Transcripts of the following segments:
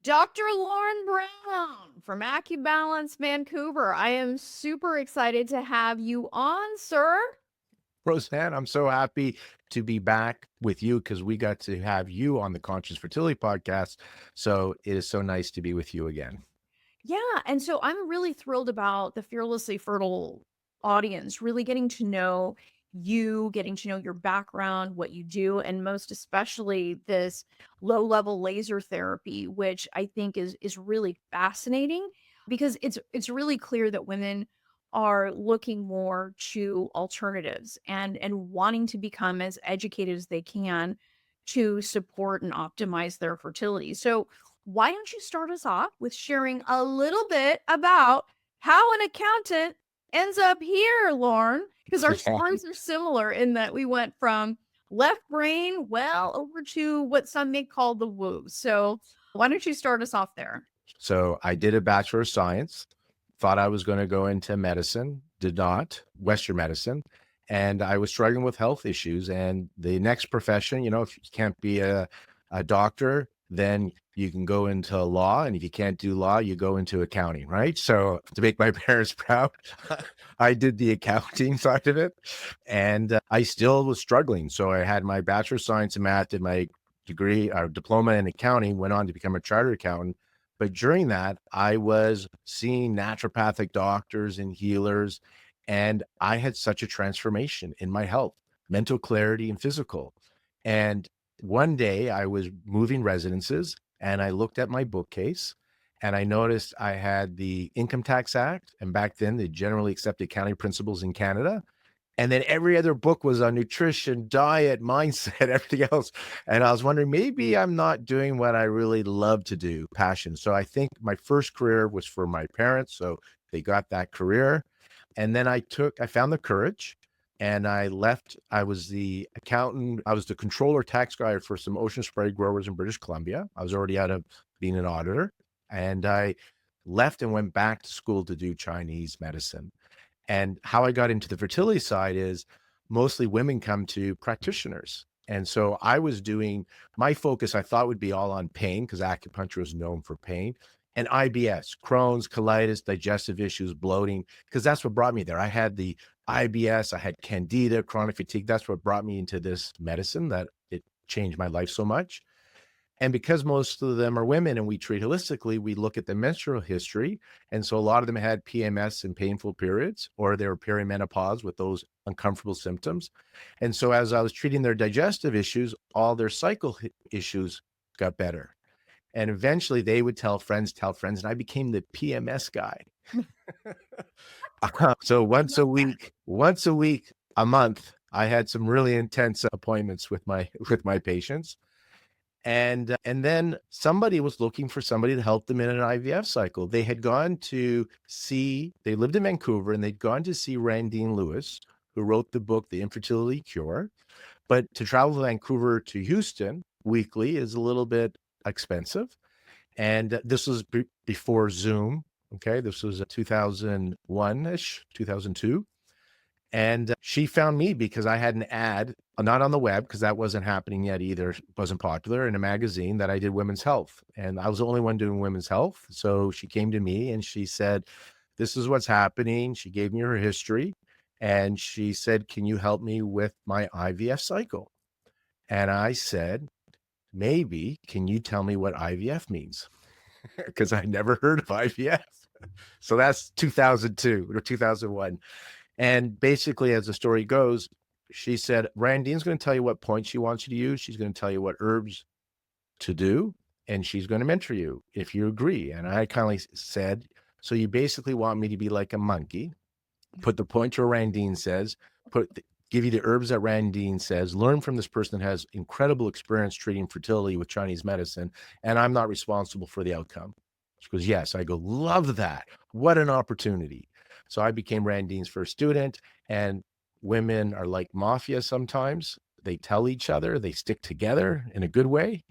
Dr. Lorne Brown from AccuBalance Vancouver. I am super excited to have you on, sir. Roseanne, I'm so happy to be back with you because we got to have you on the Conscious Fertility podcast. So it is so nice to be with you again. Yeah, and so I'm really thrilled about the Fearlessly Fertile audience, really getting to know you, getting to know your background, what you do, and most especially this low-level laser therapy, which I think is really fascinating because it's really clear that women are looking more to alternatives and wanting to become as educated as they can to support and optimize their fertility. So why don't you start us off with sharing a little bit about how an accountant ends up here, Lorne? Because our Yeah. stories are similar in that we went from left brain well over to what some may call the woo. So why don't you start us off there? So I did a Bachelor of Science, thought I was going to go into medicine, did not, Western medicine. And I was struggling with health issues. And the next profession, if you can't be a doctor, then you can go into law. And if you can't do law, you go into accounting, right? So to make my parents proud, I did the accounting side of it. And I still was struggling. So I had my Bachelor of Science in math, did my degree or diploma in accounting, went on to become a chartered accountant. But during that, I was seeing naturopathic doctors and healers, and I had such a transformation in my health, mental clarity and physical. And one day I was moving residences and I looked at my bookcase and I noticed I had the Income Tax Act, and back then the generally accepted accounting principles in Canada. And then every other book was on nutrition, diet, mindset, everything else. And I was wondering, maybe I'm not doing what I really love to do, passion. So I think my first career was for my parents. So they got that career. And then I found the courage and I left. I was the accountant. I was the controller tax guy for some ocean spray growers in British Columbia. I was already out of being an auditor. And I left and went back to school to do Chinese medicine. And how I got into the fertility side is mostly women come to practitioners. And so I was doing my focus, I thought would be all on pain because acupuncture is known for pain and IBS, Crohn's, colitis, digestive issues, bloating, because that's what brought me there. I had the IBS, I had candida, chronic fatigue. That's what brought me into this medicine that it changed my life so much. And because most of them are women and we treat holistically, we look at the menstrual history. And so a lot of them had PMS and painful periods, or they were perimenopause with those uncomfortable symptoms. And so as I was treating their digestive issues, all their cycle issues got better. And eventually they would tell friends, and I became the PMS guy. So once a week, a month, I had some really intense appointments with my patients. And then somebody was looking for somebody to help them in an IVF cycle. They had gone to see, they lived in Vancouver and they'd gone to see Randine Lewis, who wrote the book, The Infertility Cure. But to travel to Vancouver to Houston weekly is a little bit expensive. And this was before Zoom. Okay. This was 2001-ish, 2002. And she found me because I had an ad, not on the web, because that wasn't happening yet either, wasn't popular, in a magazine that I did women's health. And I was the only one doing women's health. So she came to me and she said, this is what's happening. She gave me her history. And she said, can you help me with my IVF cycle? And I said, maybe, can you tell me what IVF means? Because I never heard of IVF. So that's 2002 or 2001. And basically, as the story goes, she said, Randine's going to tell you what points she wants you to use. She's going to tell you what herbs to do, and she's going to mentor you if you agree. And I kind of said, so you basically want me to be like a monkey, put the pointer Randine says, give you the herbs that Randine says, learn from this person that has incredible experience treating fertility with Chinese medicine, and I'm not responsible for the outcome. She goes, yes. I go, love that. What an opportunity. So I became Randine's first student, and women are like mafia sometimes. They tell each other, they stick together in a good way.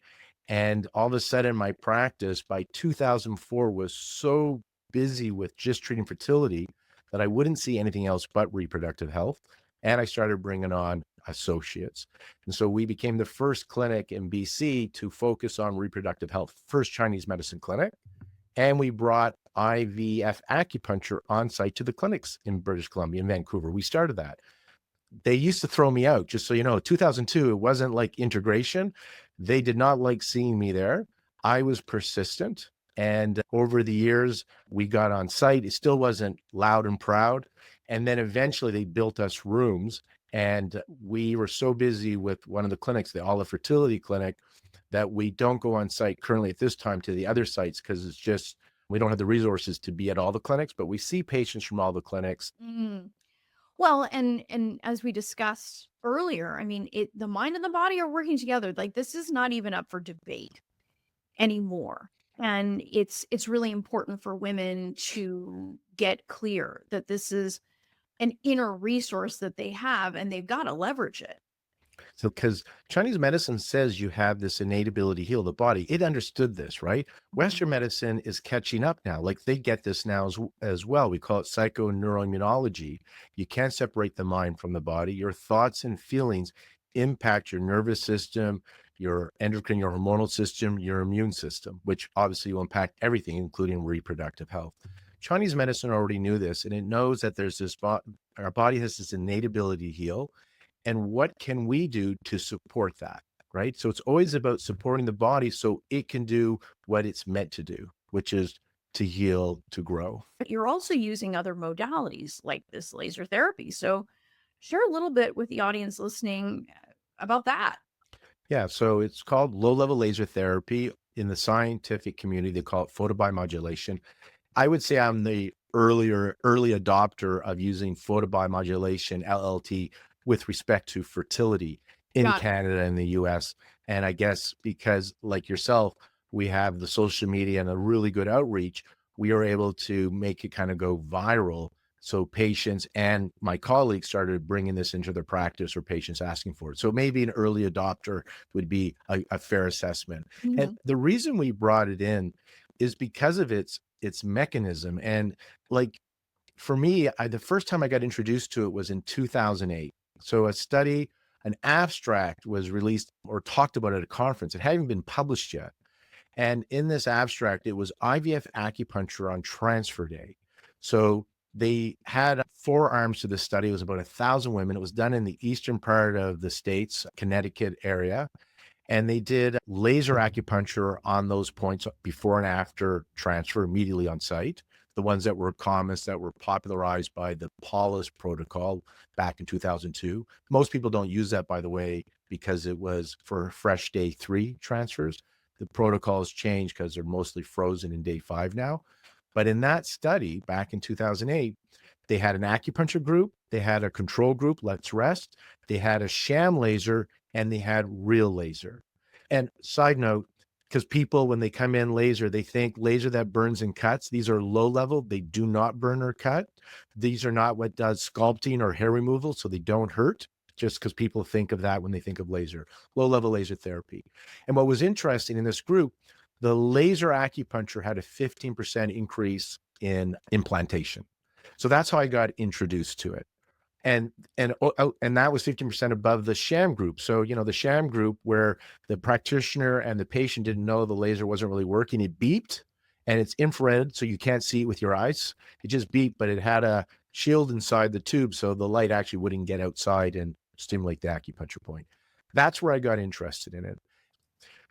And all of a sudden, my practice by 2004 was so busy with just treating fertility that I wouldn't see anything else but reproductive health. And I started bringing on associates. And so we became the first clinic in BC to focus on reproductive health, first Chinese medicine clinic. And we brought IVF acupuncture on site to the clinics in British Columbia, in Vancouver. We started that. They used to throw me out, just so you know. 2002, it wasn't like integration. They did not like seeing me there. I was persistent. And over the years, we got on site. It still wasn't loud and proud. And then eventually they built us rooms. And we were so busy with one of the clinics, the Olive Fertility Clinic, that we don't go on site currently at this time to the other sites because it's just, we don't have the resources to be at all the clinics, but we see patients from all the clinics. Mm. Well, and as we discussed earlier, I mean, the mind and the body are working together. Like this is not even up for debate anymore. And it's really important for women to get clear that this is an inner resource that they have and they've got to leverage it. So, because Chinese medicine says you have this innate ability to heal the body, it understood this, right? Mhm. Western medicine is catching up now. Like they get this now as well. We call it psychoneuroimmunology. You can't separate the mind from the body. Your thoughts and feelings impact your nervous system, your endocrine, your hormonal system, your immune system, which obviously will impact everything, including reproductive health. Chinese medicine already knew this, and it knows that there's this, our body has this innate ability to heal, and what can we do to support that, right? So it's always about supporting the body so it can do what it's meant to do, which is to heal, to grow. But you're also using other modalities like this laser therapy. So share a little bit with the audience listening about that. Yeah, so it's called low level laser therapy. In the scientific community, they call it photobiomodulation. I would say I'm the early adopter of using photobiomodulation, LLT, with respect to fertility in Got it. Canada and the US. And I guess because, like yourself, we have the social media and a really good outreach, we are able to make it kind of go viral. So patients and my colleagues started bringing this into their practice, or patients asking for it. So maybe an early adopter would be a fair assessment. And Mhm. the reason we brought it in is because of its mechanism. And like for me, the first time I got introduced to it was in 2008. So a study, an abstract was released or talked about at a conference. It hadn't been published yet. And in this abstract, it was IVF acupuncture on transfer day. So they had four arms to the study. It was about 1,000 women. It was done in the eastern part of the states, Connecticut area. And they did laser acupuncture on those points before and after transfer, immediately on site. The ones that were common, that were popularized by the Paulus protocol back in 2002. Most people don't use that, by the way, because it was for fresh day 3 transfers. The protocol has changed because they're mostly frozen in day 5 now. But in that study back in 2008, they had an acupuncture group, they had a control group, let's rest, they had a sham laser, and they had real laser. And side note, because people, when they come in laser, they think laser that burns and cuts. These are low level. They do not burn or cut. These are not what does sculpting or hair removal, so they don't hurt, just because people think of that when they think of laser, low level laser therapy. And what was interesting in this group, the laser acupuncture had a 15% increase in implantation. So that's how I got introduced to it. And that was 15% above the sham group. So, the sham group where the practitioner and the patient didn't know the laser wasn't really working, it beeped, and it's infrared, so you can't see it with your eyes. It just beeped, but it had a shield inside the tube, so the light actually wouldn't get outside and stimulate the acupuncture point. That's where I got interested in it.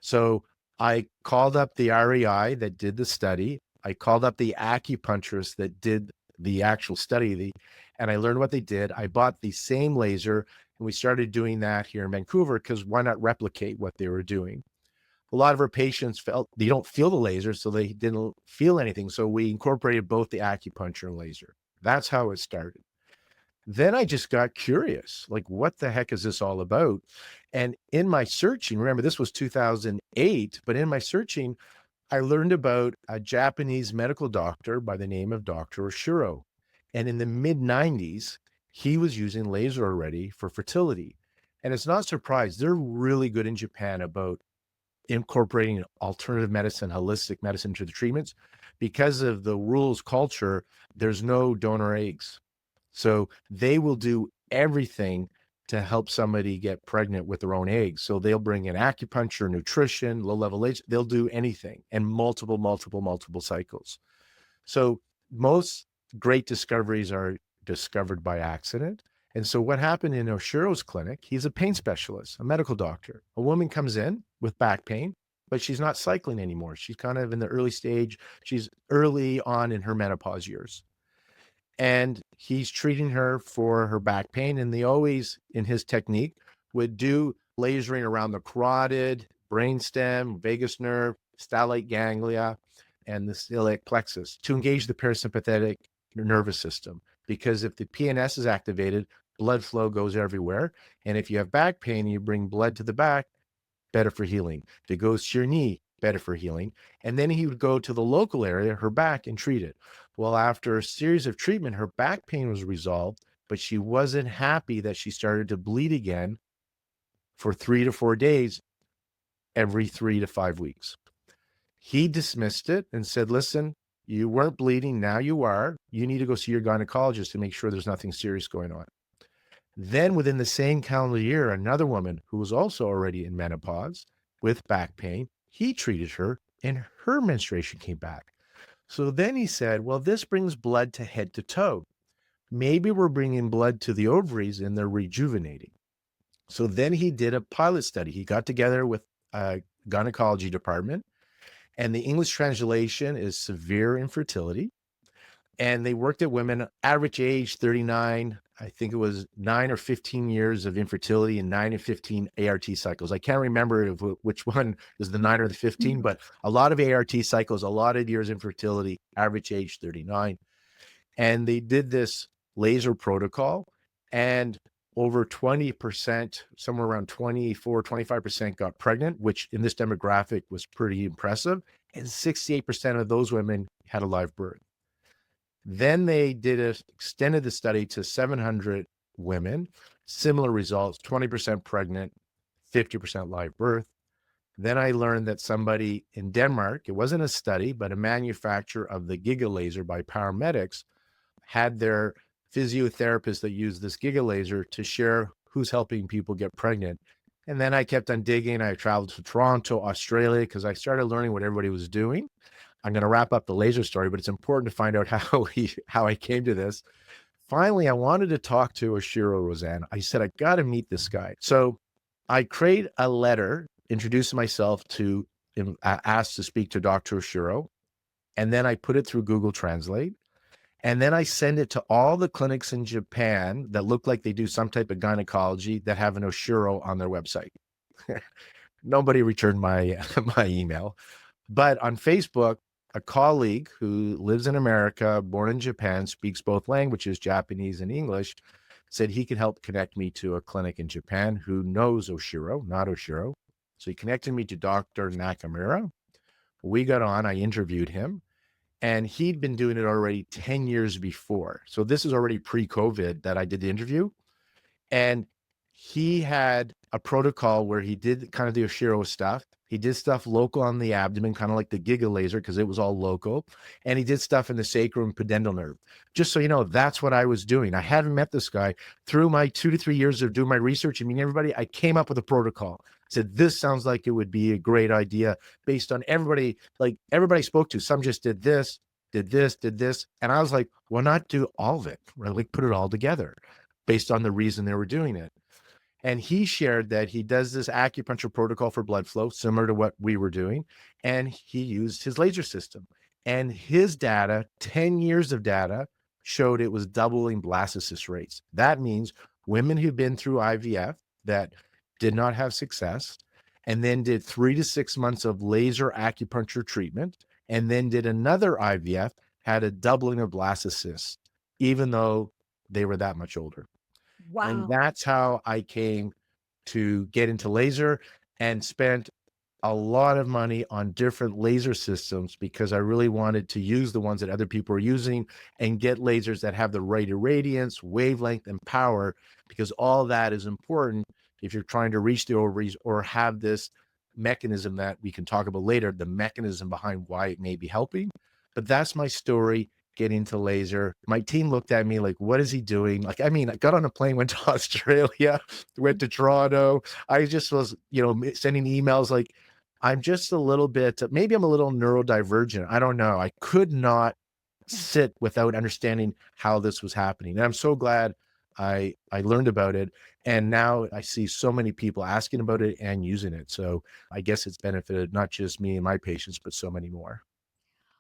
So I called up the REI that did the study. I called up the acupuncturist that did the actual study, and I learned what they did. I bought the same laser, and we started doing that here in Vancouver because why not replicate what they were doing? A lot of our patients felt they don't feel the laser, so they didn't feel anything. So we incorporated both the acupuncture and laser. That's how it started. Then I just got curious, like, what the heck is this all about? And in my searching, remember, this was 2008, but in my searching, I learned about a Japanese medical doctor by the name of Dr. Oshiro. And in the mid 90s, he was using laser already for fertility. And it's not surprised, they're really good in Japan about incorporating alternative medicine, holistic medicine to the treatments. Because of the rules culture, there's no donor eggs. So they will do everything to help somebody get pregnant with their own eggs. So they'll bring in acupuncture, nutrition, low level age, they'll do anything and multiple cycles. So most great discoveries are discovered by accident. And so what happened in Oshiro's clinic, he's a pain specialist, a medical doctor. A woman comes in with back pain, but she's not cycling anymore. She's kind of in the early stage. She's early on in her menopause years. And he's treating her for her back pain. And they always, in his technique, would do lasering around the carotid, brainstem, vagus nerve, stellate ganglia, and the celiac plexus to engage the parasympathetic nervous system. Because if the PNS is activated, blood flow goes everywhere. And if you have back pain and you bring blood to the back, better for healing. If it goes to your knee, better for healing. And then he would go to the local area, her back, and treat it. Well, after a series of treatment, her back pain was resolved, but she wasn't happy that she started to bleed again for 3 to 4 days every 3 to 5 weeks. He dismissed it and said, listen, you weren't bleeding. Now you are. You need to go see your gynecologist to make sure there's nothing serious going on. Then within the same calendar year, another woman who was also already in menopause with back pain, he treated her and her menstruation came back. So then he said, well, this brings blood to head to toe. Maybe we're bringing blood to the ovaries and they're rejuvenating. So then he did a pilot study. He got together with a gynecology department, and the English translation is severe infertility. And they worked at women, average age 39. I think it was 9 or 15 years of infertility and 9 and 15 ART cycles. I can't remember which one is the 9 or the 15, but a lot of ART cycles, a lot of years infertility, average age 39. And they did this laser protocol, and over 20%, somewhere around 24, 25% got pregnant, which in this demographic was pretty impressive. And 68% of those women had a live birth. Then they extended the study to 700 women, similar results, 20% pregnant, 50% live birth. Then I learned that somebody in Denmark, it wasn't a study, but a manufacturer of the Giga laser by paramedics, had their physiotherapist that used this Giga laser to share who's helping people get pregnant. And then I kept on digging. I traveled to Toronto, Australia, because I started learning what everybody was doing. I'm going to wrap up the laser story, but it's important to find out how I came to this. Finally, I wanted to talk to Oshiro Roseanne. I said, I got to meet this guy. So I create a letter, introduce myself to ask to speak to Dr. Oshiro. And then I put it through Google Translate. And then I send it to all the clinics in Japan that look like they do some type of gynecology that have an Oshiro on their website. Nobody returned my email. But on Facebook, a colleague who lives in America, born in Japan, speaks both languages, Japanese and English, said he could help connect me to a clinic in Japan who knows Oshiro, not Oshiro. So he connected me to Dr. Nakamura. We got on, I interviewed him, and he'd been doing it already 10 years before. So this is already pre-COVID that I did the interview. And he had a protocol where he did kind of the Oshiro stuff. He did stuff local on the abdomen, kind of like the Giga laser, because it was all local. And he did stuff in the sacrum pudendal nerve. Just so you know, that's what I was doing. I hadn't met this guy. Through my 2 to 3 years of doing my research and meeting everybody, I came up with a protocol. I said, this sounds like it would be a great idea based on everybody, like everybody I spoke to. Some just did this, did this, did this. And I was like, why not do all of it? Right? Like put it all together based on the reason they were doing it. And he shared that he does this acupuncture protocol for blood flow, similar to what we were doing. And he used his laser system. And his data, 10 years of data, showed it was doubling blastocyst rates. That means women who've been through IVF that did not have success, and then did 3 to 6 months of laser acupuncture treatment, and then did another IVF, had a doubling of blastocysts, even though they were that much older. And Wow. that's how I came to get into laser and spent a lot of money on different laser systems because I really wanted to use the ones that other people are using and get lasers that have the right irradiance, wavelength, and power, because all that is important if you're trying to reach the ovaries or have this mechanism that we can talk about later, the mechanism behind why it may be helping. But that's my story. getting into laser. My team looked at me like, "What is he doing?" Like, I mean, I got on a plane, went to Australia, went to Toronto. I just was, sending emails like, I'm just a little bit, maybe I'm a little neurodivergent. I don't know. I could not sit without understanding how this was happening. And I'm so glad I learned about it. And now I see so many people asking about it and using it. So I guess it's benefited not just me and my patients, but so many more.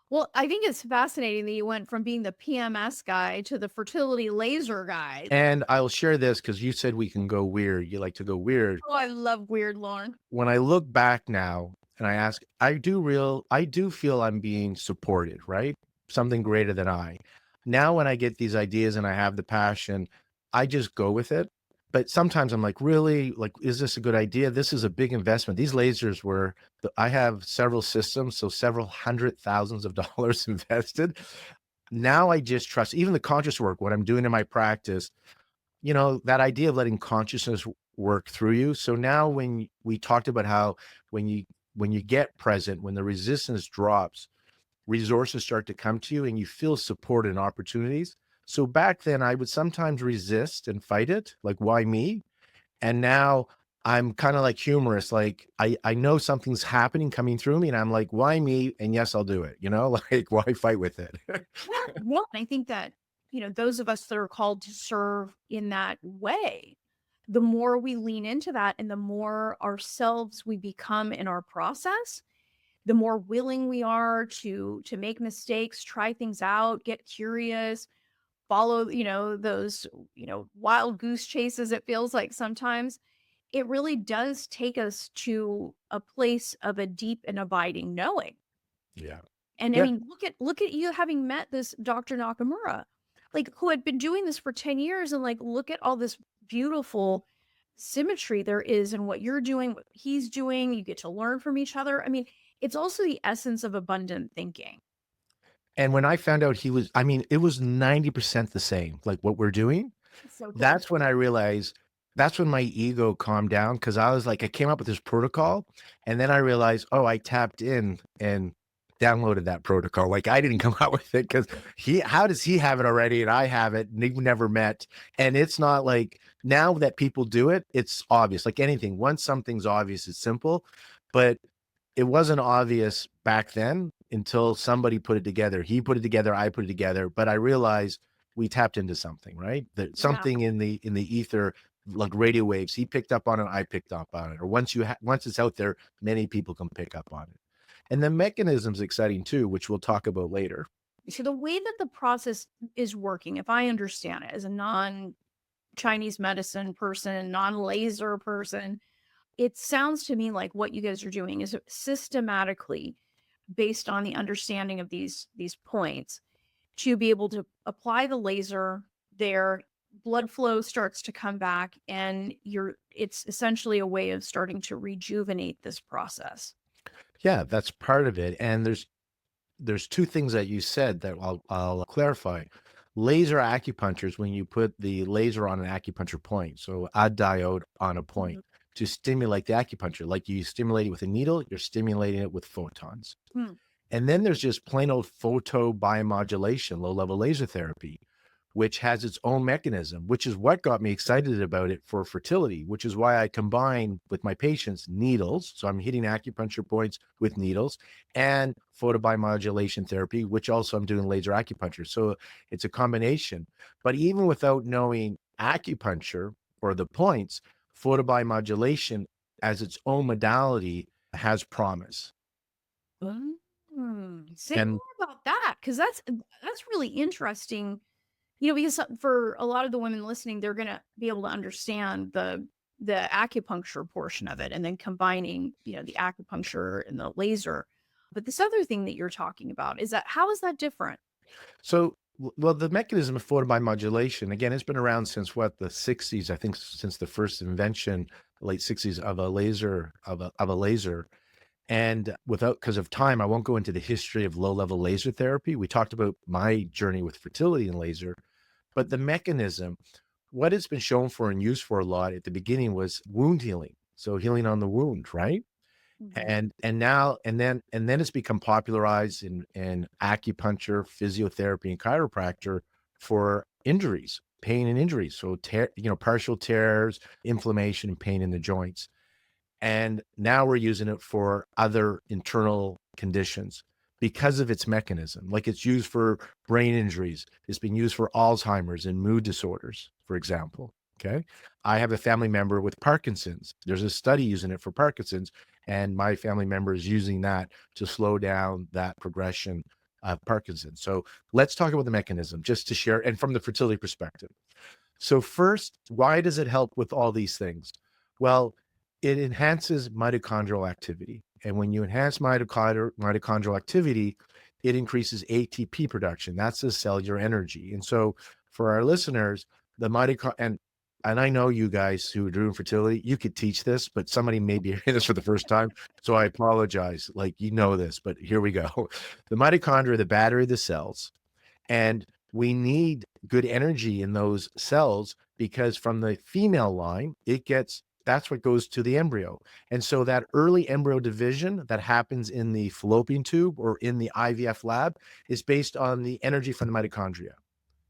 Well, I think it's fascinating that you went from being the PMS guy to the fertility laser guy. And I'll share this because you said we can go weird. You like to go weird. Oh, I love weird, Lauren. When I look back now and I ask, I do feel I'm being supported, right? Something greater than I. Now when I get these ideas and I have the passion, I just go with it. But sometimes I'm like, really? Like, is this a good idea? This is a big investment. These lasers were, I have several systems, so several hundred thousands of dollars invested. Now I just trust, even the conscious work, what I'm doing in my practice, that idea of letting consciousness work through you. So now when we talked about how when you when you get present, when the resistance drops, resources start to come to you and you feel support and opportunities. So back then I would sometimes resist and fight it, like why me? And now I'm kind of like humorous, like I know something's happening coming through me and I'm like, why me? And yes, I'll do it, like why fight with it? Yeah, I think that, those of us that are called to serve in that way, the more we lean into that and the more ourselves we become in our process, the more willing we are to make mistakes, try things out, get curious, follow, those, wild goose chases it feels like sometimes. It really does take us to a place of a deep and abiding knowing. Yeah. And I Yeah. mean, look at you having met this Dr. Nakamura, like who had been doing this for 10 years and like look at all this beautiful symmetry there is in what you're doing, what he's doing. You get to learn from each other. I mean, it's also the essence of abundant thinking. And when I found out I mean, it was 90% the same, like what we're doing. It's so cool. That's when I realized that's when my ego calmed down because I was like, I came up with this protocol and then I realized, oh, I tapped in and downloaded that protocol. Like I didn't come out with it because how does he have it already and I have it and we've never met? And it's not like now that people do it, it's obvious. Like anything, once something's obvious, it's simple. But it wasn't obvious back then until somebody put it together. He put it together, I put it together, but I realized we tapped into something, right? That Yeah. something in the ether, like radio waves. He picked up on it, I picked up on it. Or once it's out there, many people can pick up on it. And the mechanism's exciting too, which we'll talk about later. So the way that the process is working, if I understand it as a non Chinese medicine person, non laser person, it sounds to me like what you guys are doing is systematically based on the understanding of these points to be able to apply the laser there, blood flow starts to come back and it's essentially a way of starting to rejuvenate this process. Yeah, that's part of it. And there's two things that you said that I'll clarify. Laser acupuncture is when you put the laser on an acupuncture point, so a diode on a point Mhm. to stimulate the acupuncture. Like you stimulate it with a needle, you're stimulating it with photons. Hmm. And then there's just plain old photobiomodulation, low level laser therapy, which has its own mechanism, which is what got me excited about it for fertility, which is why I combine with my patients needles. So I'm hitting acupuncture points with needles and photobiomodulation therapy, which also I'm doing laser acupuncture. So it's a combination. But even without knowing acupuncture or the points, photobiomodulation as its own modality has promise. Say And more about that because that's really interesting. Because for a lot of the women listening, they're gonna be able to understand the acupuncture portion of it, and then combining, the acupuncture and the laser. But this other thing that you're talking about is that how is that different? so, well, the mechanism of photobiomodulation, again, it's been around since what, the 60s, I think since the first invention, late 60s of a laser. And without because of time, I won't go into the history of low-level laser therapy. We talked about my journey with fertility and laser, but the mechanism, what it's been shown for and used for a lot at the beginning was wound healing. So healing on the wound, right? Mhm. And then it's become popularized in acupuncture, physiotherapy, and chiropractor for injuries, pain and injuries. So partial tears, inflammation, and pain in the joints. And now we're using it for other internal conditions because of its mechanism. Like it's used for brain injuries. It's been used for Alzheimer's and mood disorders, for example. Okay. I have a family member with Parkinson's. There's a study using it for Parkinson's, and my family member is using that to slow down that progression of Parkinson's. So let's talk about the mechanism just to share and from the fertility perspective. So first, why does it help with all these things? Well, it enhances mitochondrial activity. And when you enhance mitochondrial activity, it increases ATP production. That's the cellular energy. And so for our listeners, the mitochondria and I know you guys who are doing fertility, you could teach this, but somebody may be hearing this for the first time. So I apologize. Like you know this, but here we go. The mitochondria, the battery of the cells, and we need good energy in those cells because from the female line, that's what goes to the embryo. And so that early embryo division that happens in the fallopian tube or in the IVF lab is based on the energy from the mitochondria.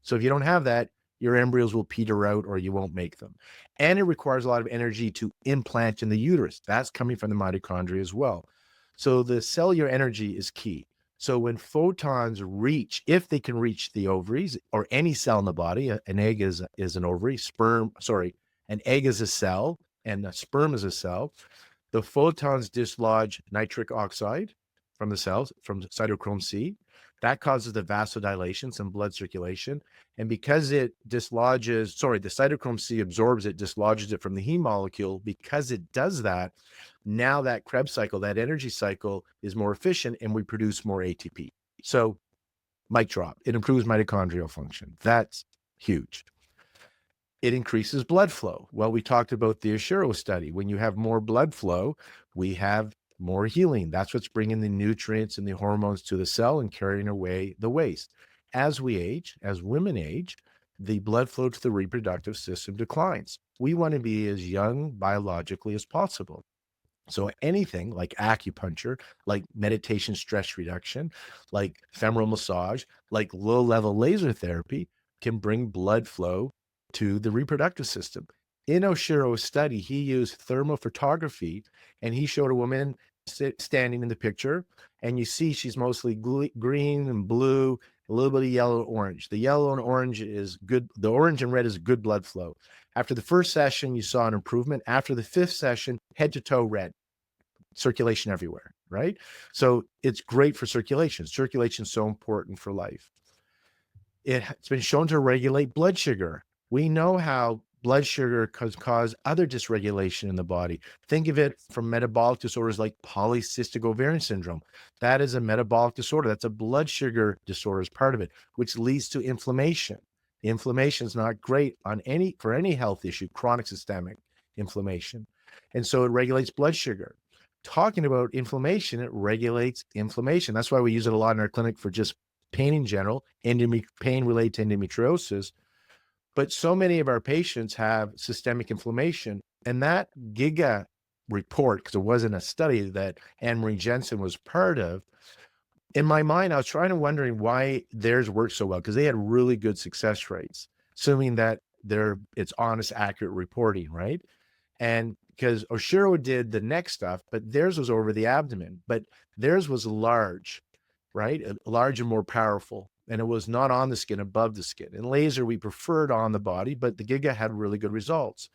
So if you don't have that, your embryos will peter out or you won't make them. And it requires a lot of energy to implant in the uterus. That's coming from the mitochondria as well. So the cellular energy is key. So when photons reach, if they can reach the ovaries or any cell in the body, an egg is an ovary, an egg is a cell and a sperm is a cell. The photons dislodge nitric oxide from the cells, from cytochrome C. That causes the vasodilation, some blood circulation. And because it the cytochrome C absorbs it, dislodges it from the heme molecule. Because it does that, now that Krebs cycle, that energy cycle is more efficient and we produce more ATP. So, mic drop, it improves mitochondrial function. That's huge. It increases blood flow. Well, we talked about the Ashiro study. When you have more blood flow, we have more healing. That's what's bringing the nutrients and the hormones to the cell and carrying away the waste. As we age, as women age, the blood flow to the reproductive system declines. We want to be as young biologically as possible. So anything like acupuncture, like meditation stress reduction, like femoral massage, like low level laser therapy can bring blood flow to the reproductive system. In Oshiro's study, he used thermophotography and he showed a woman standing in the picture, and you see she's mostly green and blue, a little bit of yellow and orange. The yellow and orange is good. The orange and red is good blood flow. After the first session, you saw an improvement. After the fifth session, head to toe red, circulation everywhere, right? So it's great for circulation. Circulation is so important for life. It's been shown to regulate blood sugar. We know how blood sugar cause other dysregulation in the body. Think of it from metabolic disorders like polycystic ovarian syndrome. That is a metabolic disorder. That's a blood sugar disorder as part of it, which leads to inflammation. Inflammation is not great for any health issue, chronic systemic inflammation. And so it regulates blood sugar. Talking about inflammation, it regulates inflammation. That's why we use it a lot in our clinic for just pain in general, pain related to endometriosis. But so many of our patients have systemic inflammation. And that GIGA report, because it wasn't a study that Anne Marie Jensen was part of, in my mind, I was trying to wondering why theirs worked so well, because they had really good success rates, assuming that it's honest, accurate reporting, right? And because Oshiro did the neck stuff, but theirs was over the abdomen, but theirs was large, right? Large and more powerful. And it was not on the skin, above the skin. And laser, we preferred on the body, but the Giga had really good results.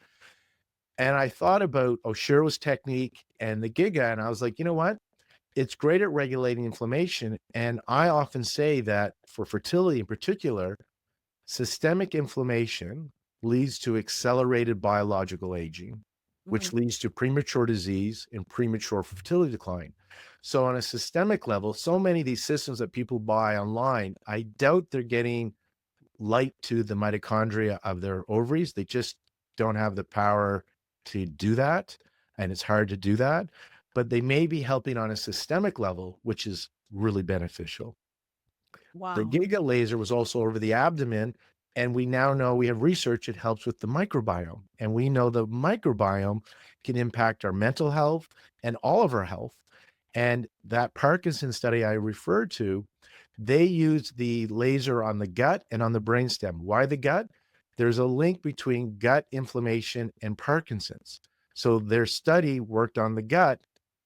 And I thought about Oshiro's technique and the Giga, and I was like, you know what? It's great at regulating inflammation. And I often say that for fertility in particular, systemic inflammation leads to accelerated biological aging, which Mhm. leads to premature disease and premature fertility decline. So, on a systemic level, so many of these systems that people buy online, I doubt they're getting light to the mitochondria of their ovaries. They just don't have the power to do that. And it's hard to do that. But they may be helping on a systemic level, which is really beneficial. The Wow. Giga laser was also over the abdomen. And we now know we have research, it helps with the microbiome. And we know the microbiome can impact our mental health and all of our health. And that Parkinson study I referred to, they used the laser on the gut and on the brainstem. Why the gut? There's a link between gut inflammation and Parkinson's. So their study worked on the gut.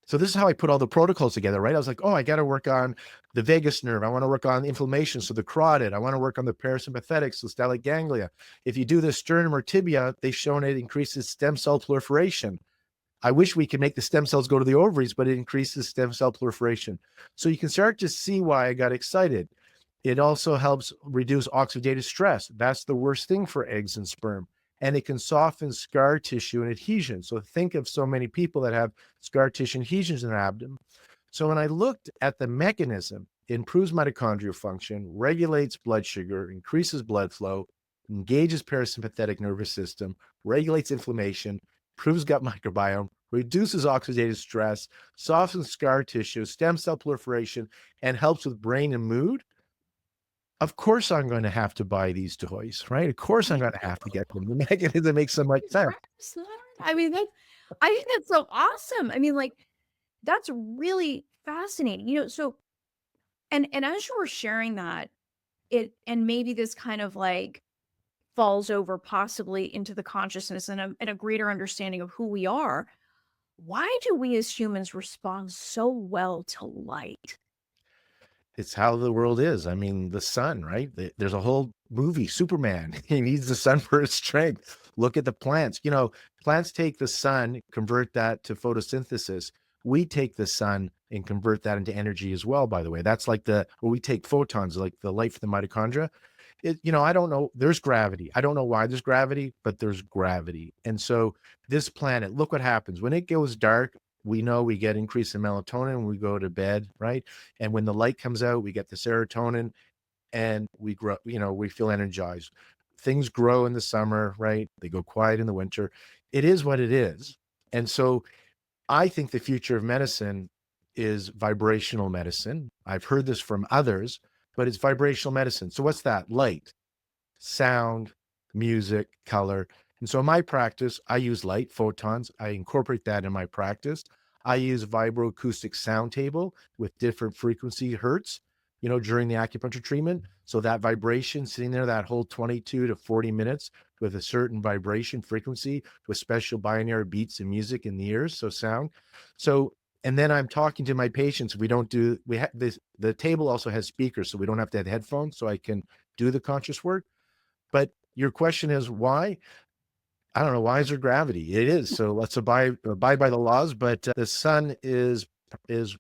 So this is how I put all the protocols together, right? I was like, oh, I got to work on the vagus nerve. I want to work on inflammation, so the carotid. I want to work on the parasympathetic, so stellate ganglia. If you do the sternum or tibia, they've shown it increases stem cell proliferation. I wish we could make the stem cells go to the ovaries, but it increases stem cell proliferation. So you can start to see why I got excited. It also helps reduce oxidative stress. That's the worst thing for eggs and sperm. And it can soften scar tissue and adhesion. So think of so many people that have scar tissue adhesions in their abdomen. So when I looked at the mechanism, it improves mitochondrial function, regulates blood sugar, increases blood flow, engages parasympathetic nervous system, regulates inflammation, improves gut microbiome, reduces oxidative stress, softens scar tissue, stem cell proliferation, and helps with brain and mood. Of course, I'm going to have to buy these toys, right? Of course, I'm I going to have to know. get them. The mechanism makes so much sense. Congrats, I mean, that's I think that's so awesome. I mean, like, that's really fascinating. So and as you were sharing that, and maybe this kind of like falls over possibly into the consciousness and a greater understanding of who we are. Why do we as humans respond so well to light? It's how the world is. I mean, the sun, right? There's a whole movie, Superman. He needs the sun for his strength. Look at the plants. Plants take the sun, convert that to photosynthesis. We take the sun and convert that into energy as well, by the way. That's like we take photons, like the light from the mitochondria. I don't know. There's gravity. I don't know why there's gravity, but there's gravity. And so this planet, look what happens when it goes dark. We know we get increase in melatonin when we go to bed, right? And when the light comes out, we get the serotonin and we grow, we feel energized. Things grow in the summer, right? They go quiet in the winter. It is what it is. And so I think the future of medicine is vibrational medicine. I've heard this from others, but it's vibrational medicine. So what's that? Light, sound, music, color. And so in my practice, I use light, photons. I incorporate that in my practice. I use vibroacoustic sound table with different frequency hertz, during the acupuncture treatment. So that vibration sitting there, that whole 22 to 40 minutes with a certain vibration frequency with special binary beats and music in the ears. So sound. So, and then I'm talking to my patients. We have this, the table also has speakers, so we don't have to have headphones. So I can do the conscious work. But your question is why? I don't know. Why is there gravity? It is. So let's abide by the laws. But the sun is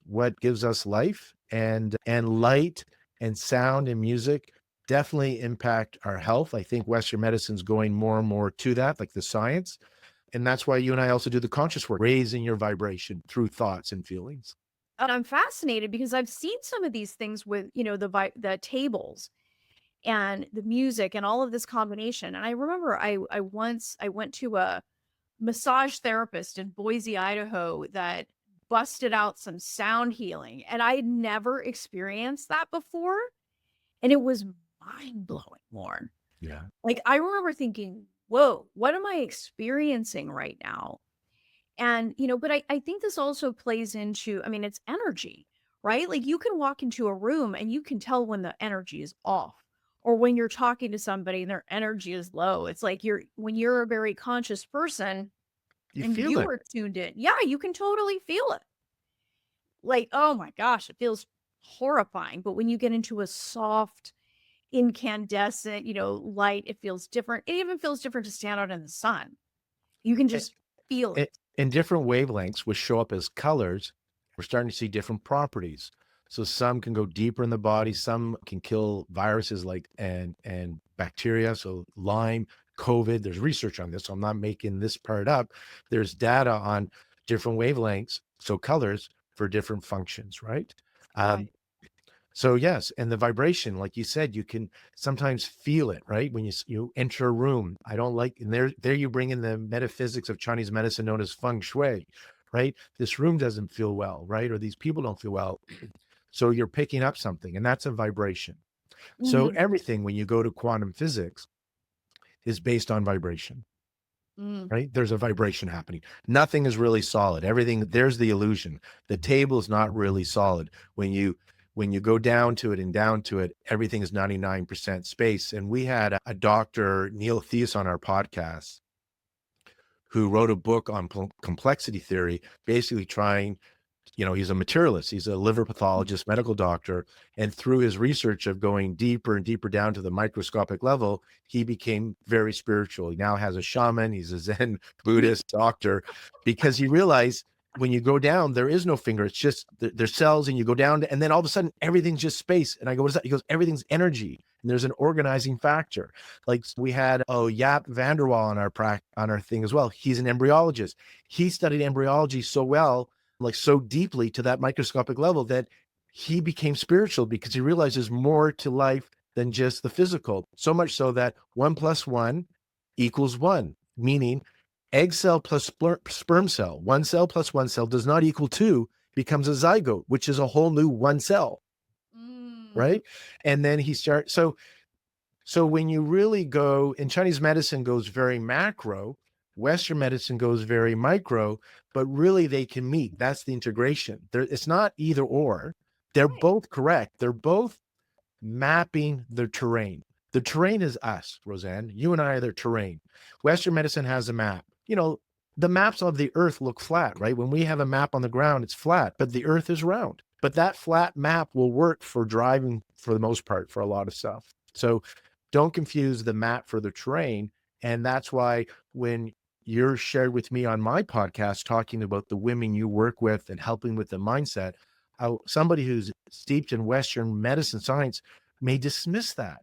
what gives us life, and light and sound and music definitely impact our health. I think Western medicine's going more and more to that, like the science. And that's why you and I also do the conscious work, raising your vibration through thoughts and feelings. And I'm fascinated because I've seen some of these things with, the tables and the music and all of this combination. And I remember I went to a massage therapist in Boise, Idaho that busted out some sound healing, and I had never experienced that before, and it was mind-blowing, Lauren. Yeah. Like, I remember thinking, "Whoa, what am I experiencing right now?" And, but I think this also plays into, I mean, it's energy, right? Like, you can walk into a room and you can tell when the energy is off, or when you're talking to somebody and their energy is low. It's like when you're a very conscious person You and feel you it. are tuned in. Yeah, you can totally feel it. Like, oh my gosh, it feels horrifying. But when you get into a soft, incandescent, light, it feels different. It even feels different to stand out in the sun. You can just feel i- it. in different wavelengths, which show up as colors, we're starting to see different properties. So some can go deeper in the body, some can kill viruses like and bacteria. So Lyme, COVID, there's research on this. So I'm not making this part up. There's data on different wavelengths, so colors for different functions, right? Um, Right. so yes, and the vibration, like you said, you can sometimes feel it, right? When you enter a room, I don't like, and there you bring in the metaphysics of Chinese medicine known as feng shui, right? This room doesn't feel well, right? Or these people don't feel well. So you're picking up something, and that's a vibration. So Mhm. everything, when you go to quantum physics, is based on vibration, Mm. right? There's a vibration happening. Nothing is really solid. Everything, there's the illusion. The table is not really solid. When you go down to it, everything is 99% space. And we had a Dr. Neil Theus on our podcast who wrote a book on complexity theory, basically trying, he's a materialist, he's a liver pathologist, medical doctor. And through his research of going deeper and deeper down to the microscopic level, he became very spiritual. He now has a shaman, he's a Zen Buddhist doctor, because he realized when you go down, there is no finger. It's just there's cells, and you go down, and then all of a sudden everything's just space. And I go, what is that? He goes, everything's energy. And there's an organizing factor. Like we had Yap Vanderwall on our thing as well. He's an embryologist. He studied embryology so well, like so deeply to that microscopic level, that he became spiritual because he realized there's more to life than just the physical. So much so that 1 + 1 = 1, meaning egg cell plus sperm cell, one cell plus one cell does not equal two, becomes a zygote, which is a whole new one cell, Mm. right? And then so when you really go, and Chinese medicine goes very macro, Western medicine goes very micro, but really they can meet. That's the integration. It's not either or. They're Right. both correct. They're both mapping the terrain. The terrain is us, Roseanne. You and I are the terrain. Western medicine has a map. The maps of the earth look flat, right? When we have a map on the ground, it's flat, but the earth is round. But that flat map will work for driving for the most part for a lot of stuff. So don't confuse the map for the terrain. And that's why when you're shared with me on my podcast talking about the women you work with and helping with the mindset, how somebody who's steeped in Western medicine science may dismiss that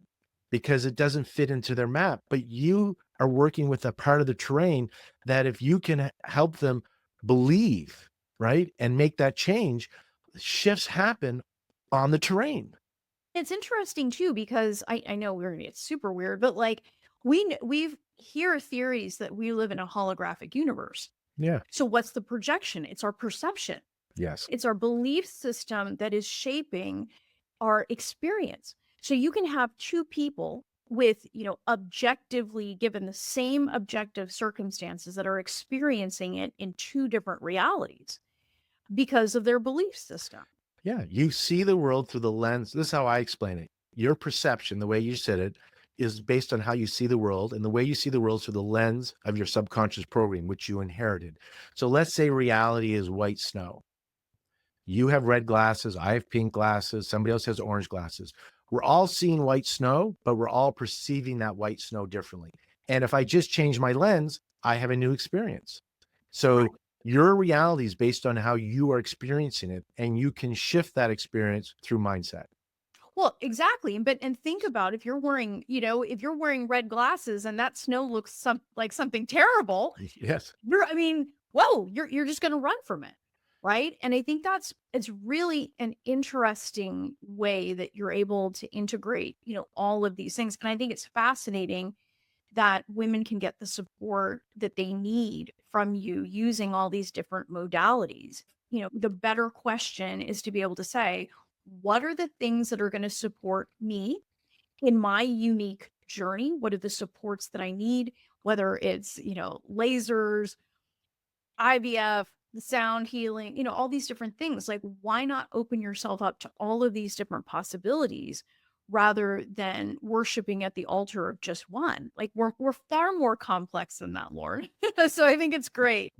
because it doesn't fit into their map. But you are working with a part of the terrain that if you can help them believe, right, and make that change, shifts happen on the terrain. It's interesting too because I know we're gonna get super weird, but like we've hear theories that we live in a holographic universe. Yeah. So what's the projection? It's our perception. Yes. It's our belief system that is shaping our experience. So you can have two people with, objectively given the same objective circumstances that are experiencing it in two different realities because of their belief system. Yeah, you see the world through the lens. This is how I explain it. Your perception, the way you said it, is based on how you see the world, and the way you see the world through the lens of your subconscious program, which you inherited. So let's say reality is white snow. You have red glasses, I have pink glasses, somebody else has orange glasses. We're all seeing white snow, but we're all perceiving that white snow differently. And if I just change my lens, I have a new experience. So your reality is based on how you are experiencing it, and you can shift that experience through mindset. Well, exactly. And think about if you're wearing, if you're wearing red glasses and that snow looks like something terrible, Yes. I mean, whoa, you're just gonna run from it. Right. And I think it's really an interesting way that you're able to integrate, all of these things. And I think it's fascinating that women can get the support that they need from you using all these different modalities. The better question is to be able to say, what are the things that are going to support me in my unique journey? What are the supports that I need? Whether it's, lasers, IVF, the sound healing, all these different things. Like, why not open yourself up to all of these different possibilities rather than worshiping at the altar of just one? Like, we're far more complex than that, Lord. So I think it's great.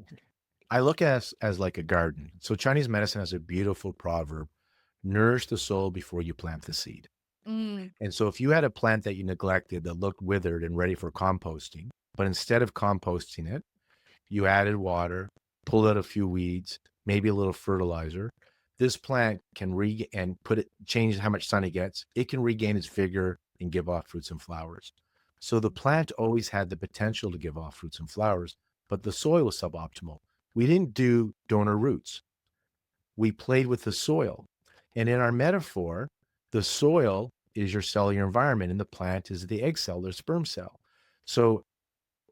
I look at us as like a garden. So Chinese medicine has a beautiful proverb: nourish the soul before you plant the seed. Mm, And so if you had a plant that you neglected that looked withered and ready for composting, but instead of composting it, you added water, pulled out a few weeds, maybe a little fertilizer, this plant can and change how much sun it gets. It can regain its vigor and give off fruits and flowers. So the plant always had the potential to give off fruits and flowers, but the soil was suboptimal. We didn't do donor roots. We played with the soil. And in our metaphor, the soil is your cellular environment and the plant is the egg cell or sperm cell. So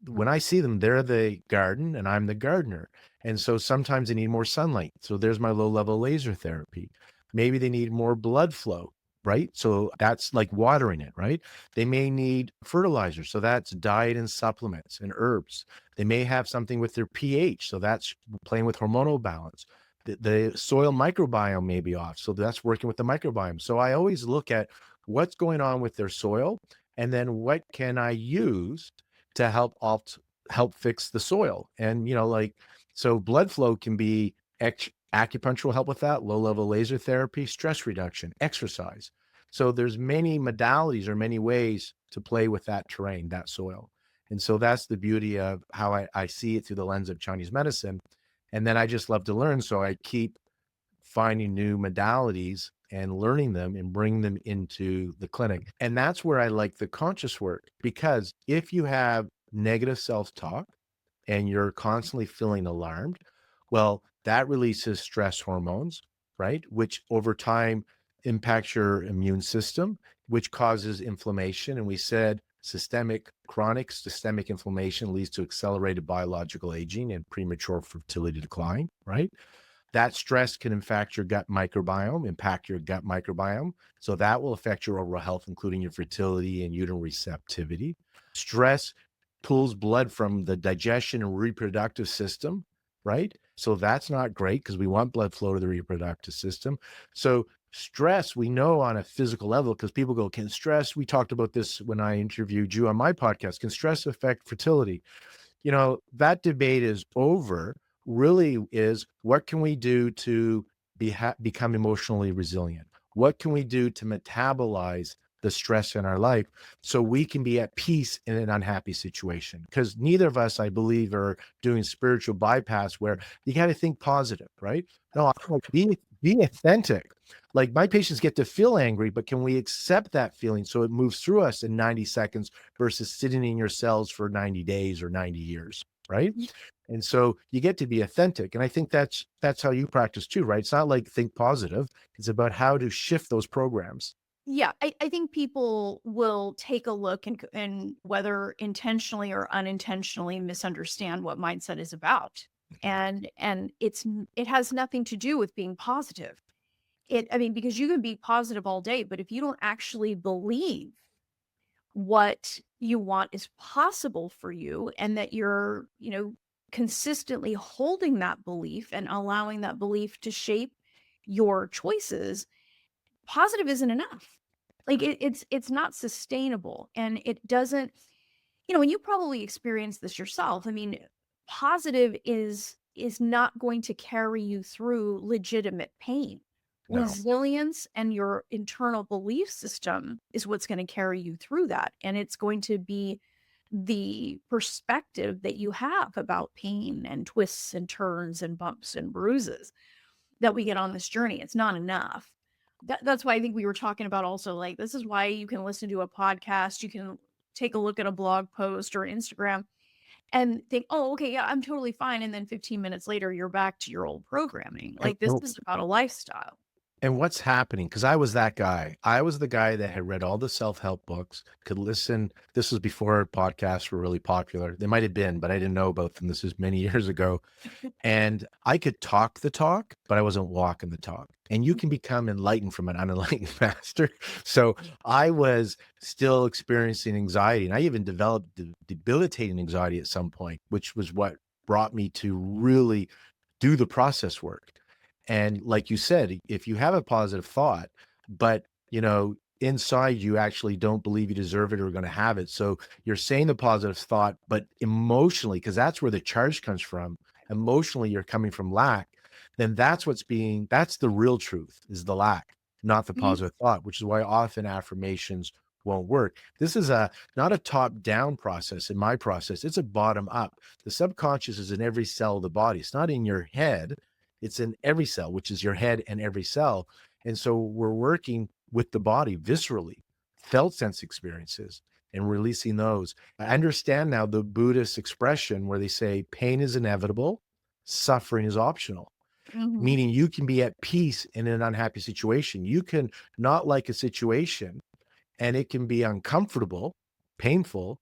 when I see them, they're the garden and I'm the gardener. And so sometimes they need more sunlight. So there's my low level laser therapy. Maybe they need more blood flow. right? So that's like watering it, right? They may need fertilizer. So that's diet and supplements and herbs. They may have something with their pH. So that's playing with hormonal balance. The soil microbiome may be off. So that's working with the microbiome. So I always look at what's going on with their soil and then what can I use to help fix the soil. And like so blood flow can be acupuncture will help with that, low level laser therapy, stress reduction, exercise. So there's many modalities or many ways to play with that terrain, that soil. And so that's the beauty of how I see it through the lens of Chinese medicine. And then I just love to learn. So I keep finding new modalities and learning them and bring them into the clinic. And that's where I like the conscious work, because if you have negative self-talk and you're constantly feeling alarmed, well, that releases stress hormones, right? Which over time impacts your immune system, which causes inflammation. And we said chronic systemic inflammation leads to accelerated biological aging and premature fertility decline, right? That stress can impact your gut microbiome. So that will affect your overall health, including your fertility and uterine receptivity. Stress pulls blood from the digestion and reproductive system, right? So that's not great because we want blood flow to the reproductive system. So stress, we know on a physical level, because people go, can stress, we talked about this when I interviewed you on my podcast, can stress affect fertility? That debate is over. Really is, what can we do to become emotionally resilient? What can we do to metabolize the stress in our life so we can be at peace in an unhappy situation? Because neither of us, I believe, are doing spiritual bypass where you got to think positive, right? No, I'm like, be authentic. Like, my patients get to feel angry, but can we accept that feeling so it moves through us in 90 seconds versus sitting in your cells for 90 days or 90 years, right? And so you get to be authentic. And I think that's how you practice too, right? It's not like think positive. It's about how to shift those programs. Yeah, I think people will take a look and whether intentionally or unintentionally misunderstand what mindset is about. And it has nothing to do with being positive. I mean, because you can be positive all day, but if you don't actually believe what you want is possible for you and that you're, consistently holding that belief and allowing that belief to shape your choices, positive isn't enough. Like it's not sustainable and it doesn't, and you probably experienced this yourself. I mean, positive is not going to carry you through legitimate pain. No, Resilience and your internal belief system is what's going to carry you through that. And it's going to be the perspective that you have about pain and twists and turns and bumps and bruises that we get on this journey. It's not enough. That's why I think we were talking about also, like, this is why you can listen to a podcast, you can take a look at a blog post or Instagram and think, "Oh, okay, yeah, I'm totally fine," and then 15 minutes later, you're back to your old programming. and, Like, this is about a lifestyle. And what's happening? Because I was that guy. I was the guy that had read all the self-help books, could listen. This was before podcasts were really popular. They might have been, but I didn't know about them. This is many years ago. And I could talk the talk, but I wasn't walking the talk. And you can become enlightened from an unenlightened master. So I was still experiencing anxiety. And I even developed debilitating anxiety at some point, which was what brought me to really do the process work. And like you said, if you have a positive thought, but inside you actually don't believe you deserve it or are going to have it. So you're saying the positive thought, but emotionally, because that's where the charge comes from, emotionally you're coming from lack, then that's the real truth, is the lack, not the Mhm, positive thought, which is why often affirmations won't work. This is not a top down process. In my process, it's a bottom up. The subconscious is in every cell of the body. It's not in your head, it's in every cell, which is your head and every cell. And so we're working with the body viscerally, felt sense experiences, and releasing those. I understand now the Buddhist expression where they say pain is inevitable, suffering is optional, mhm, meaning you can be at peace in an unhappy situation. You can not like a situation and it can be uncomfortable, painful,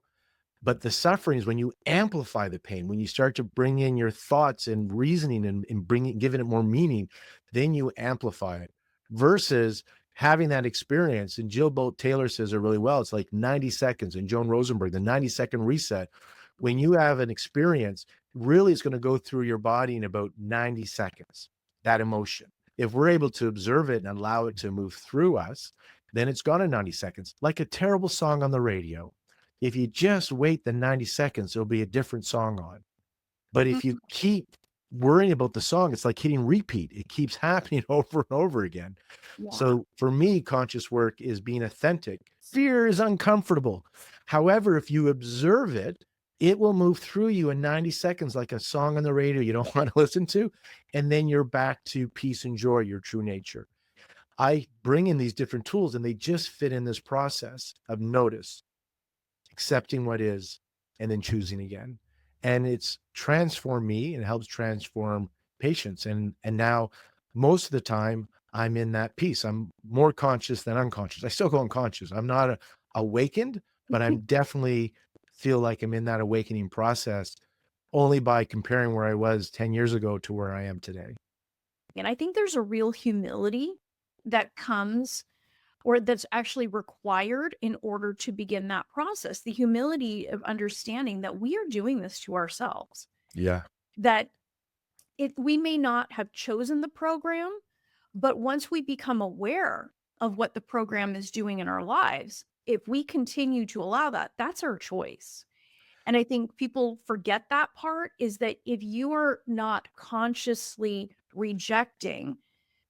but the suffering is when you amplify the pain, when you start to bring in your thoughts and reasoning and giving it more meaning, then you amplify it versus having that experience, and Jill Bolt Taylor says it really well. It's like 90 seconds, and Joan Rosenberg, the 90-second reset. When you have an experience, really it's going to go through your body in about 90 seconds, that emotion. If we're able to observe it and allow it to move through us, then it's gone in 90 seconds, like a terrible song on the radio. If you just wait the 90 seconds, there'll be a different song on. But if you Mhm. keep worrying about the song, it's like hitting repeat. It keeps happening over and over again. Yeah. So for me, conscious work is being authentic. Fear is uncomfortable. However, if you observe it, it will move through you in 90 seconds like a song on the radio you don't want to listen to. And then you're back to peace and joy, your true nature. I bring in these different tools and they just fit in this process of notice, accepting what is, and then choosing again. And it's transformed me and helps transform patients. And now most of the time I'm in that peace. I'm more conscious than unconscious. I still go unconscious. I'm not awakened, but I'm definitely feel like I'm in that awakening process only by comparing where I was 10 years ago to where I am today. And I think there's a real humility that comes or that's actually required in order to begin that process. The humility of understanding that we are doing this to ourselves, Yeah. that we may not have chosen the program, but once we become aware of what the program is doing in our lives, if we continue to allow that, that's our choice. And I think people forget that part is that if you are not consciously rejecting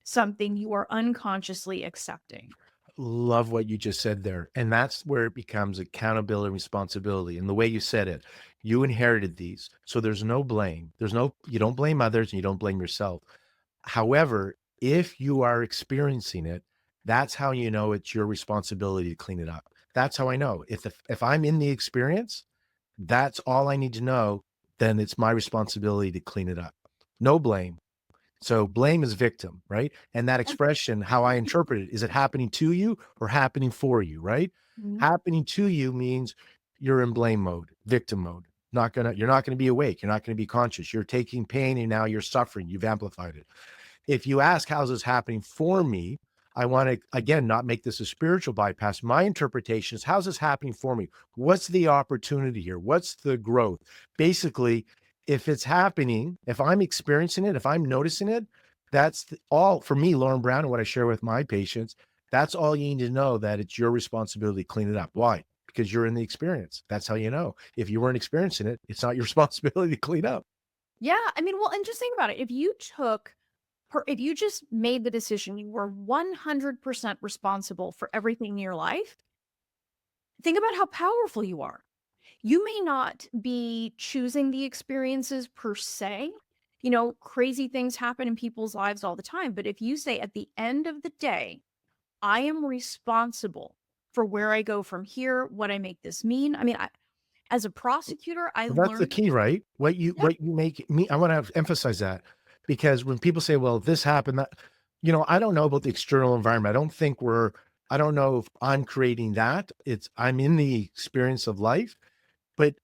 something, you are unconsciously accepting. Love what you just said there. And that's where it becomes accountability and responsibility. And the way you said it, you inherited these. So there's no blame. You don't blame others and you don't blame yourself. However, if you are experiencing it, that's how you know it's your responsibility to clean it up. That's how I know. If I'm in the experience, that's all I need to know, then it's my responsibility to clean it up. No blame. So blame is victim, right? And that expression, how I interpret it, is it happening to you or happening for you, right? Mhm. Happening to you means you're in blame mode, victim mode. You're not gonna be awake. You're not gonna be conscious. You're taking pain and now you're suffering. You've amplified it. If you ask, how's this happening for me? I want to, again, not make this a spiritual bypass. My interpretation is, how's this happening for me? What's the opportunity here? What's the growth? Basically, if it's happening, if I'm experiencing it, if I'm noticing it, all for me, Lorne Brown, and what I share with my patients. That's all you need to know, that it's your responsibility to clean it up. Why? Because you're in the experience. That's how you know. If you weren't experiencing it, it's not your responsibility to clean up. Yeah, I mean, well, and just think about it. If you just made the decision, you were 100% responsible for everything in your life, think about how powerful you are. You may not be choosing the experiences per se. You know, crazy things happen in people's lives all the time. But if you say at the end of the day, I am responsible for where I go from here, what I make this mean. I mean, as a prosecutor, I Well, that's the learned, key, right? yeah, What you make me I wanna emphasize that, because when people say, "Well, this happened, that," I don't know about the external environment. I don't know if I'm creating that. I'm in the experience of life, but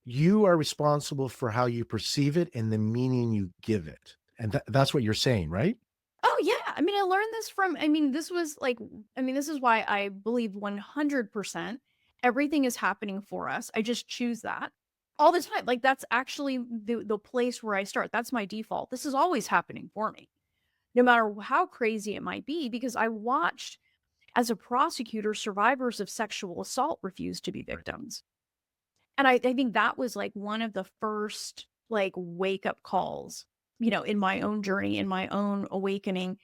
you are responsible for how you perceive it and the meaning you give it. And that's what you're saying, right? oh, yeah. I mean, I learned this from I mean, this was like I mean, this is why I believe 100% everything is happening for us. I just choose that all the time. Like, that's actually the place where I start. That's my default. This is always happening for me, no matter how crazy it might be, because I watched, as a prosecutor, survivors of sexual assault refuse to be Right. victims. And I think that was, like, one of the first, like, wake-up calls, in my own journey, in my own awakening,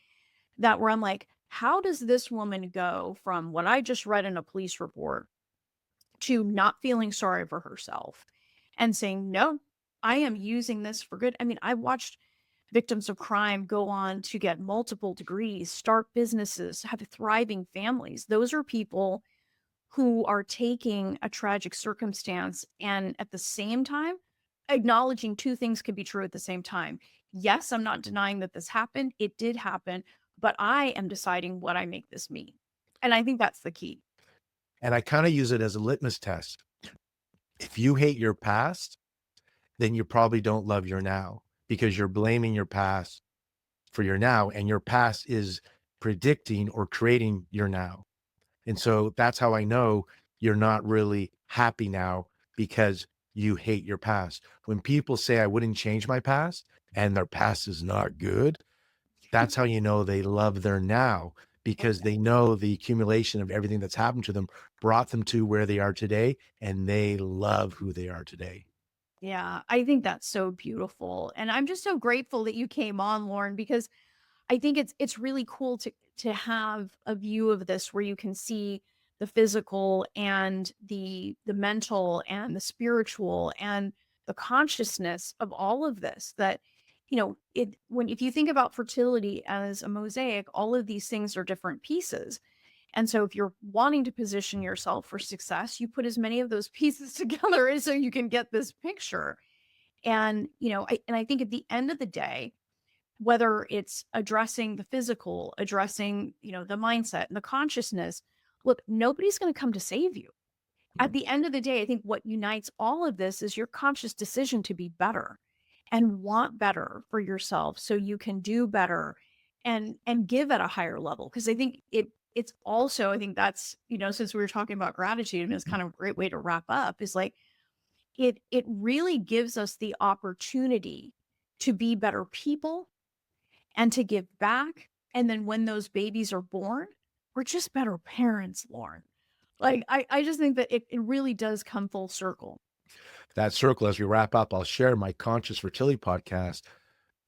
that where I'm like, "How does this woman go from what I just read in a police report to not feeling sorry for herself and saying, 'No, I am using this for good'?" I mean, I watched victims of crime go on to get multiple degrees, start businesses, have thriving families. Those are people who are taking a tragic circumstance and at the same time acknowledging two things can be true at the same time. Yes, I'm not denying that this happened. It did happen, but I am deciding what I make this mean. And I think that's the key. And I kinda use it as a litmus test. If you hate your past, then you probably don't love your now, because you're blaming your past for your now, and your past is predicting or creating your now. And so that's how I know you're not really happy now because you hate your past. When people say I wouldn't change my past and their past is not good, that's how you know they love their now, because they know the accumulation of everything that's happened to them brought them to where they are today, and they love who they are today. Yeah, I think that's so beautiful. And I'm just so grateful that you came on, Lauren, because I think it's really cool to have a view of this where you can see the physical and the mental and the spiritual and the consciousness of all of this, that it when if you think about fertility as a mosaic, all of these things are different pieces. And so if you're wanting to position yourself for success, you put as many of those pieces together so you can get this picture. And I think at the end of the day, whether it's addressing the physical, addressing, the mindset and the consciousness, look, nobody's going to come to save you. At the end of the day, I think what unites all of this is your conscious decision to be better and want better for yourself so you can do better and give at a higher level. Because I think it's also, I think that's, since we were talking about gratitude, and it's kind of a great way to wrap up, is like it really gives us the opportunity to be better people and to give back. And then when those babies are born, we're just better parents, Lauren. Like, I just think that it really does come full circle. That circle, as we wrap up, I'll share my Conscious Fertility podcast.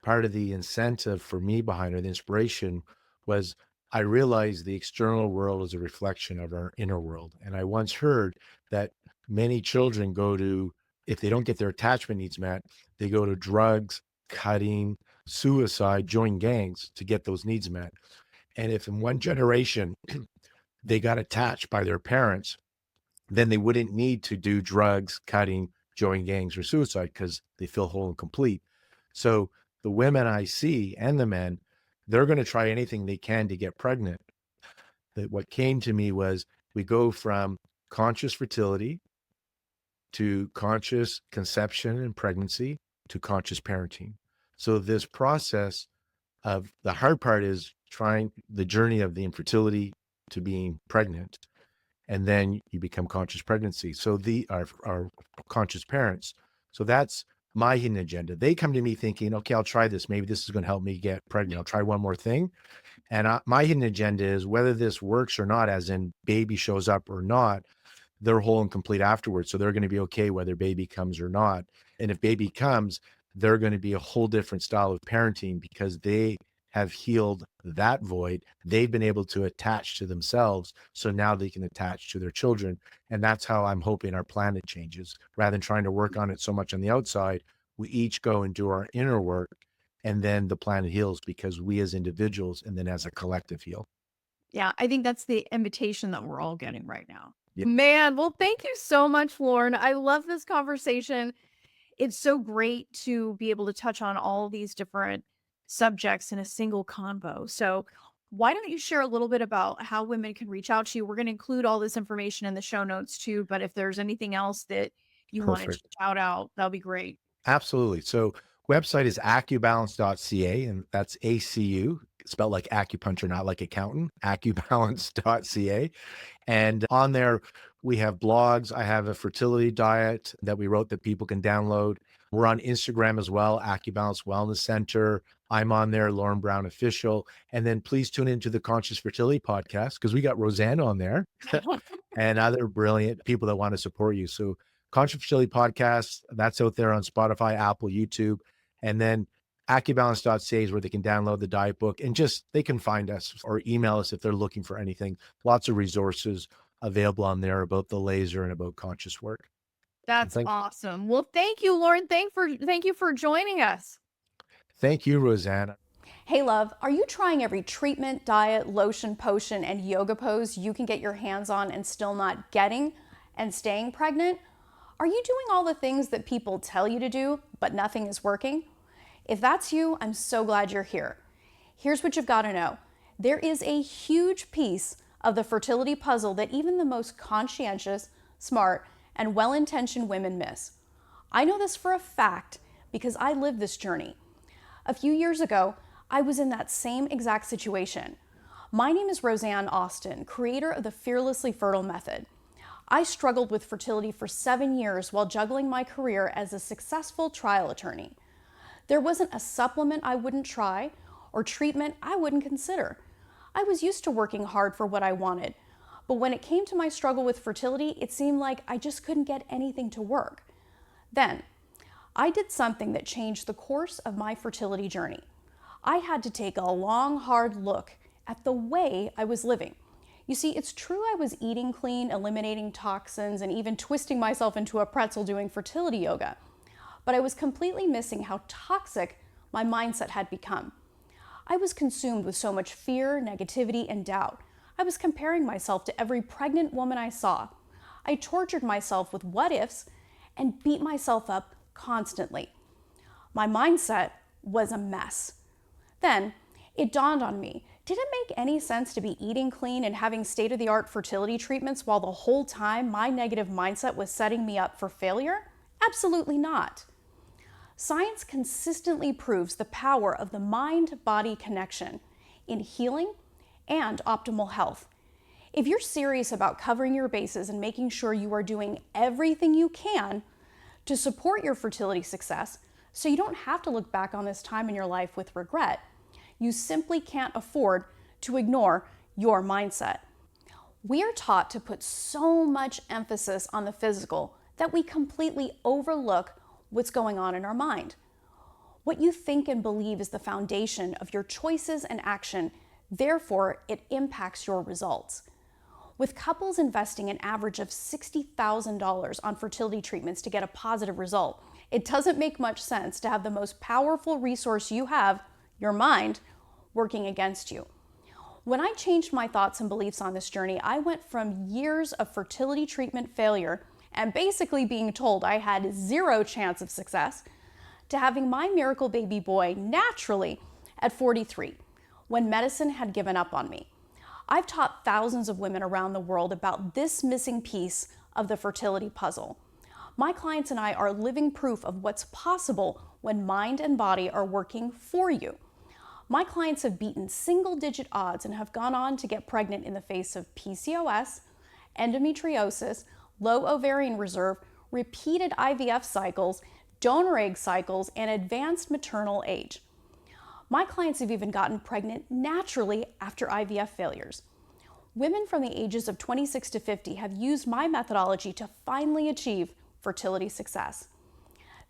Part of the incentive for me behind it, the inspiration, was I realized the external world is a reflection of our inner world. And I once heard that many children go to, if they don't get their attachment needs met, they go to drugs, cutting, suicide, join gangs to get those needs met. And if in one generation they got attached by their parents, then they wouldn't need to do drugs, cutting, join gangs, or suicide, because they feel whole and complete. So the women I see and the men, they're going to try anything they can to get pregnant. That what came to me was, we go from conscious fertility to conscious conception and pregnancy to conscious parenting. So this process of, the hard part is trying the journey of the infertility to being pregnant, and then you become conscious pregnancy. So the our conscious parents. So that's my hidden agenda. They come to me thinking, okay, I'll try this. Maybe this is going to help me get pregnant. I'll try one more thing. And my hidden agenda is, whether this works or not, as in baby shows up or not, they're whole and complete afterwards. So they're going to be okay whether baby comes or not. And if baby comes, they're going to be a whole different style of parenting, because they have healed that void. They've been able to attach to themselves. So now they can attach to their children. And that's how I'm hoping our planet changes. Rather than trying to work on it so much on the outside, we each go and do our inner work, and then the planet heals, because we as individuals and then as a collective heal. Yeah, I think that's the invitation that we're all getting right now. Yeah, Man, well, thank you so much, Lauren. I love this conversation. It's so great to be able to touch on all these different subjects in a single convo. So, why don't you share a little bit about how women can reach out to you? We're going to include all this information in the show notes too, but if there's anything else that you wanted to perfect. shout out, that'll be great. Absolutely. So website is AccuBalance.ca, and that's ACU, spelled like acupuncture, not like accountant, AccuBalance.ca. And on there, we have blogs. I have a fertility diet that we wrote that people can download. We're on Instagram as well, AccuBalance Wellness Centre. I'm on there, Lorne Brown Official. And then please tune into the Conscious Fertility podcast, because we got Roseanne on there and other brilliant people that want to support you. So Conscious Fertility Podcast, that's out there on Spotify, Apple, YouTube. And then AccuBalance.ca is where they can download the diet book, and just, they can find us or email us if they're looking for anything. Lots of resources available on there about the laser and about conscious work. And That's awesome. Well, thank you, Lauren. Thank you for joining us. thank you, Rosanna. Hey love, are you trying every treatment, diet, lotion, potion, and yoga pose you can get your hands on and still not getting and staying pregnant? Are you doing all the things that people tell you to do, but nothing is working? If that's you, I'm so glad you're here. Here's what you've got to know. There is a huge piece of the fertility puzzle that even the most conscientious, smart, and well-intentioned women miss. I know this for a fact because I lived this journey. A few years ago, I was in that same exact situation. My name is Roseanne Austin, creator of the Fearlessly Fertile Method. I struggled with fertility for 7 years while juggling my career as a successful trial attorney. There wasn't a supplement I wouldn't try or treatment I wouldn't consider. I was used to working hard for what I wanted, but when it came to my struggle with fertility, it seemed like I just couldn't get anything to work. Then, I did something that changed the course of my fertility journey. I had to take a long, hard look at the way I was living. You see, it's true I was eating clean, eliminating toxins, and even twisting myself into a pretzel doing fertility yoga, but I was completely missing how toxic my mindset had become. I was consumed with so much fear, negativity, and doubt. I was comparing myself to every pregnant woman I saw. I tortured myself with what ifs and beat myself up constantly. My mindset was a mess. Then it dawned on me, did it make any sense to be eating clean and having state-of-the-art fertility treatments while the whole time my negative mindset was setting me up for failure? Absolutely not. Science consistently proves the power of the mind-body connection in healing and optimal health. If you're serious about covering your bases and making sure you are doing everything you can to support your fertility success, so you don't have to look back on this time in your life with regret, you simply can't afford to ignore your mindset. We are taught to put so much emphasis on the physical that we completely overlook what's going on in our mind. What you think and believe is the foundation of your choices and action, therefore it impacts your results. With couples investing an average of $60,000 on fertility treatments to get a positive result, it doesn't make much sense to have the most powerful resource you have, your mind, working against you. When I changed my thoughts and beliefs on this journey, I went from years of fertility treatment failure and basically being told I had zero chance of success to having my miracle baby boy naturally at 43, when medicine had given up on me. I've taught thousands of women around the world about this missing piece of the fertility puzzle. My clients and I are living proof of what's possible when mind and body are working for you. My clients have beaten single-digit odds and have gone on to get pregnant in the face of PCOS, endometriosis, low ovarian reserve, repeated IVF cycles, donor egg cycles, and advanced maternal age. My clients have even gotten pregnant naturally after IVF failures. Women from the ages of 26 to 50 have used my methodology to finally achieve fertility success.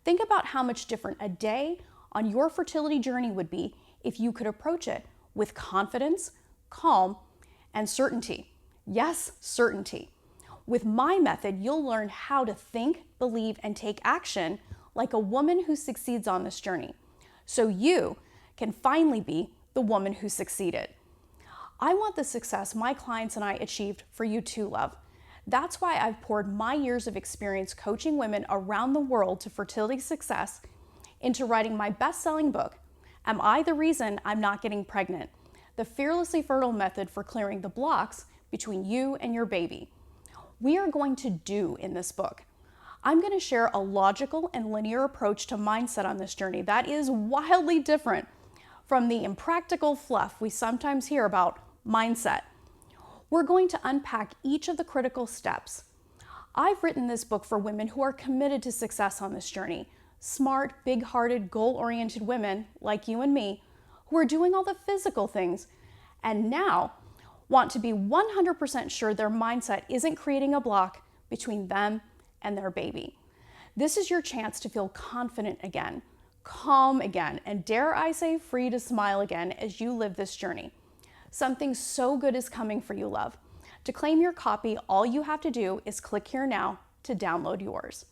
Think about how much different a day on your fertility journey would be if you could approach it with confidence, calm, and certainty. Yes, certainty. With my method, you'll learn how to think, believe, and take action like a woman who succeeds on this journey, so you can finally be the woman who succeeded. I want the success my clients and I achieved for you too, love. That's why I've poured my years of experience coaching women around the world to fertility success into writing my best-selling book, Am I the Reason I'm Not Getting Pregnant? The Fearlessly Fertile Method for Clearing the Blocks Between You and Your Baby. We are going to do in this book. I'm going to share a logical and linear approach to mindset on this journey that is wildly different from the impractical fluff we sometimes hear about mindset. We're going to unpack each of the critical steps. I've written this book for women who are committed to success on this journey. Smart, big-hearted, goal-oriented women like you and me who are doing all the physical things and now want to be 100% sure their mindset isn't creating a block between them and their baby. This is your chance to feel confident again, calm again, and dare I say free to smile again as you live this journey. Something so good is coming for you, love. To claim your copy, all you have to do is click here now to download yours.